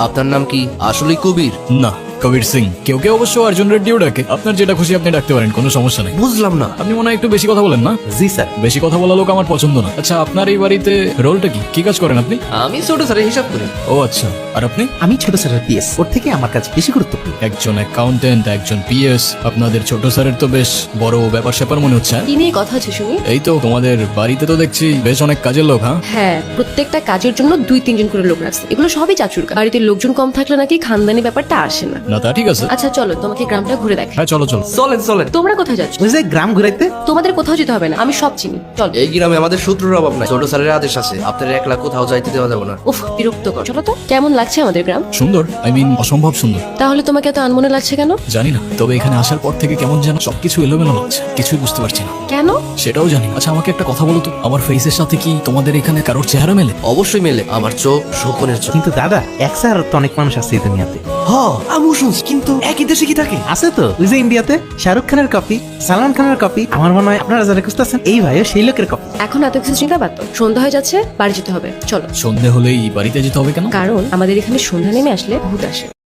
আপনার নাম কি আসলেই কবির? না, কবির সিং। কেউ কেউ অবশ্য অর্জুন রেড্ডিও ডাকে। আপনার যেটা খুশি আপনি ডাকতে পারেন, কোনো সমস্যা নেই। বুঝলাম না। আপনি মনে হয় একটু বেশি কথা বলেন না? জি স্যার। বেশি কথা বলা লোক আমার পছন্দ না। আচ্ছা, আপনার এই বাড়িতে রোলটা কি? কি কাজ করেন আপনি? আমি ছোট স্যারের হিসাব করি। ও আচ্ছা, আর আপনি? আমি ছোট স্যারের পিএস, ওর থেকে আমার কাছে বেশি গুরুত্বপূর্ণ। একজন অ্যাকাউন্টেন্ট, একজন পিএস। আপনাদের ছোট স্যারের তো বেশ বড় ব্যাপার স্যাপার মনে হচ্ছে। কি নিয়ে কথা হচ্ছে শুনি? এই তো তোমাদের বাড়িতে তো দেখছি বেশ অনেক কাজের লোক। হ্যাঁ, হ্যাঁ, প্রত্যেকটা কাজের জন্য 2-3 জন করে লোক রাখছে। এগুলো সবই চাচুর কাজ। বাড়িতে লোকজন কম থাকলে নাকি খানদানি ব্যাপারটা আসে না। না তা ঠিক আছে। আচ্ছা চলো, তোমাকে গ্রামটা ঘুরে দেখ। হ্যাঁ চলো চলো। চলেন চলেন। তোমরা কোথায় যাচ্ছ? ওই যে গ্রাম ঘুরাইতে। তোমাদের কোথাও যেতে হবে না, আমি সব চিনি। চলো। এই গ্রামে আমাদের শত্রুর অভাব নাই। ছোট স্যারের আদেশ আছে, আপনার একলা কোথাও যাইতে দেওয়া যাবে না। উফ, বিরক্ত কর। চলো তো। কেমন লাগছে আমাদের গ্রাম? সুন্দর, অসম্ভব সুন্দর। তাহলে তোমাকে এত আনমনে লাগছে কেন? জানি না, তবে এখানে আসার পর থেকে কেমন যেন সবকিছু এলোমেলো লাগছে। কিছুই বুঝতে পারছি না। কেন? সেটাও জানি না। আচ্ছা, আমাকে একটা কথা বলো তো, আমার ফেসের সাথে কি তোমাদের এখানে কারোর চেহারা মেলে? অবশ্যই মেলে। আমার চোখ শকুনের চোখ। কিন্তু দাদা, এক স্যার তো অনেক মানুষ আছে এই দুনিয়াতে। হ, আমিও শুনছি, কিন্তু একই দেশে কি থাকে? আছে তো, ওই যে ইন্ডিয়াতে শাহরুখ খানের কপি, সালমান খানের কপি। আমার মনে হয় আপনারা যারা খুঁজতেছেন এই ভাইও সেই লোকের কপি। এখন এত কিছু চিন্তা বাদ দাও। সন্ধ্যা হয়ে যাচ্ছে, বাড়ি যেতে হবে। চলো। সন্ধে হলেই বাড়িতে যেতে হবে কেন? কারণ আমাদের এখানে সন্ধ্যা নেমে আসলে ভূত আসে।